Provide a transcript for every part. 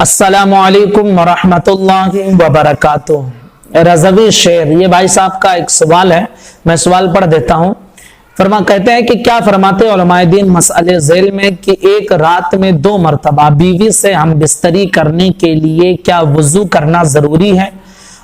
अस्सलामु अलैकुम वरहमतुल्लाहि वबरकातुह। रज़वी शेर, ये भाई साहब का एक सवाल है, मैं सवाल पढ़ देता हूँ। कहते हैं कि क्या फरमाते उलमाए दीन मसले झेल में कि एक रात में 2 मरतबा बीवी से हम बिस्तरी करने के लिए क्या वुजू करना जरूरी है,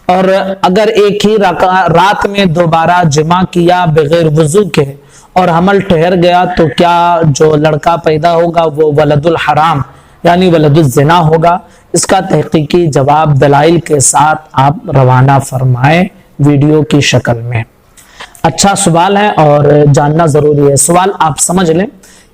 और अगर एक ही रात में दोबारा जिमा किया बगैर वुजू के और हमल ठहर गया तो क्या जो लड़का पैदा होगा वो वलदुल हराम यानी वलदुल ज़िना होगा? इसका तहकीकी जवाब दलाइल के साथ आप रवाना फरमाएं वीडियो की शक्ल में। अच्छा सवाल है और जानना जरूरी है। सवाल आप समझ लें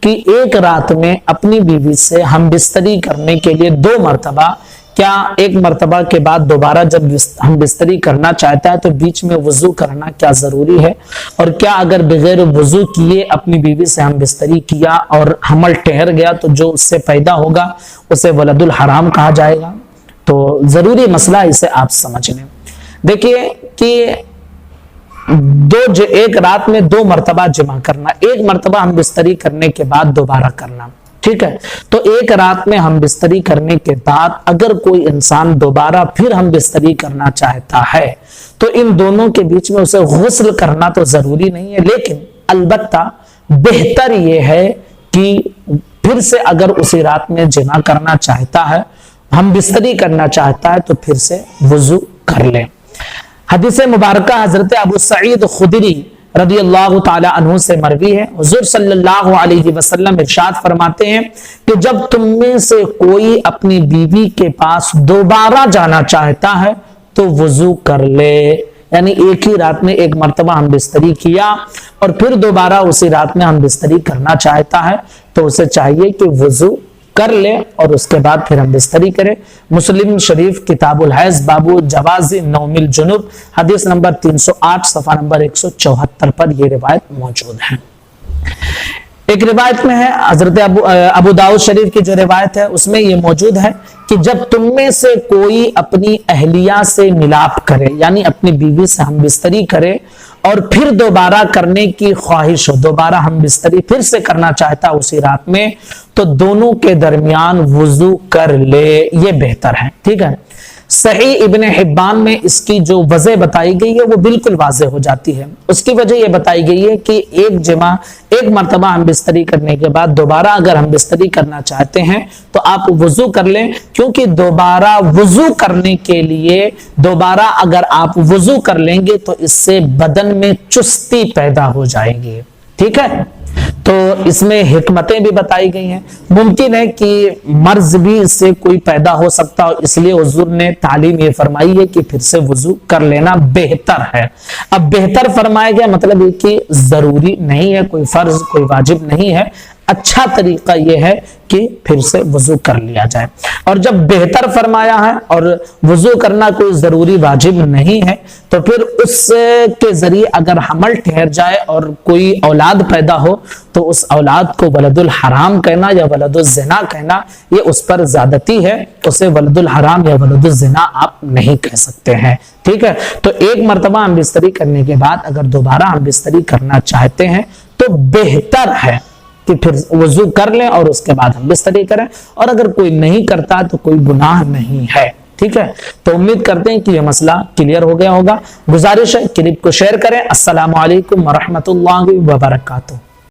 कि एक रात में अपनी बीवी से हम बिस्तरी करने के लिए 2 मरतबा, क्या एक मरतबा के बाद दोबारा जब हम बिस्तरी करना चाहता है तो बीच में वुजू करना क्या जरूरी है, और क्या अगर बगैर वुजू किए अपनी बीवी से हम बिस्तरी किया और हमल ठहर गया तो जो उससे पैदा होगा उसे वलदुल हराम कहा जाएगा? तो जरूरी मसला, इसे आप समझ लें। देखिए कि एक रात में 2 मरतबा जिमा करना, एक मरतबा हम बिस्तरी करने के बाद दोबारा करना, ठीक है। तो एक रात में हम बिस्तरी करने के बाद अगर कोई इंसान दोबारा फिर हम बिस्तरी करना चाहता है तो इन दोनों के बीच में उसे गुस्ल करना तो जरूरी नहीं है, लेकिन अलबत्ता बेहतर यह है कि फिर से अगर उसी रात में जिमा करना चाहता है, हम बिस्तरी करना चाहता है, तो फिर से वुजू कर ले। हदीस मुबारका हजरत अबू सईद खुदरी रदियल्लाहु ताला अन्हु से मरवी है। हुजूर सल्लल्लाहु अलैहि वसल्लम इरशाद फरमाते हैं कि जब तुम में से कोई अपनी बीवी के पास दोबारा जाना चाहता है तो वुजू कर ले। यानी एक ही रात में एक मर्तबा हम बिस्तरी किया और फिर दोबारा उसी रात में हम बिस्तरी करना चाहता है तो उसे चाहिए कि वुजू कर ले और उसके बाद फिर हम बिस्तरी करें। मुस्लिम शरीफ किताबुल हैज बाबू जवाज़ी नौमिल जुनुब हदीस नंबर 308 सफा नंबर 174 पर यह रिवायत मौजूद है। एक रिवायत में है हजरत अबू दाऊद शरीफ की जो रिवायत है उसमें यह मौजूद है कि जब तुम में से कोई अपनी अहलिया से मिलाप करे, यानी अपनी बीवी से हम बिस्तरी करे और फिर दोबारा करने की ख्वाहिश हो, दोबारा हम बिस्तरी फिर से करना चाहता उसी रात में, तो दोनों के दरमियान वुजू कर ले, ये बेहतर है, ठीक है। सही इब्ने हिब्बान में इसकी जो वजह बताई गई है वो बिल्कुल वाज़ेह हो जाती है। उसकी वजह ये बताई गई है कि एक मर्तबा हम बिस्तरी करने के बाद दोबारा अगर हम बिस्तरी करना चाहते हैं तो आप वुजू कर लें, क्योंकि दोबारा वुजू करने के लिए दोबारा अगर आप वुजू कर लेंगे तो इससे बदन में चुस्ती पैदा हो जाएगी, ठीक है। तो इसमें हिकमतें भी बताई गई हैं। मुमकिन है कि मर्ज भी इससे कोई पैदा हो सकता हो, इसलिए हुजूर ने तालीम ये फरमाई है कि फिर से वुजू कर लेना बेहतर है। अब बेहतर फरमाया गया मतलब ये कि जरूरी नहीं है, कोई फर्ज कोई वाजिब नहीं है। अच्छा तरीका यह है कि फिर से वुजू कर लिया जाए। और जब बेहतर फरमाया है और वुजू करना कोई जरूरी वाजिब नहीं है तो फिर उसके जरिए अगर हमल ठहर जाए और कोई औलाद पैदा हो तो उस औलाद को वलदुल हराम कहना या वलदुल ज़िना कहना ये उस पर ज्यादती है, उसे वलदुल हराम या वलदुल ज़िना आप नहीं कह सकते हैं, ठीक है। तो एक मरतबा हम बिस्तरी करने के बाद अगर दोबारा हम बिस्तरी करना चाहते हैं तो बेहतर है कि फिर वुजू कर लें और उसके बाद हम बिस्तरी करें, और अगर कोई नहीं करता तो कोई गुनाह नहीं है, ठीक है। तो उम्मीद करते हैं कि यह मसला क्लियर हो गया होगा। गुजारिश है क्लिप को शेयर करें। अस्सलामु अलैकुम वरहमतुल्लाहि वबरकातुहू।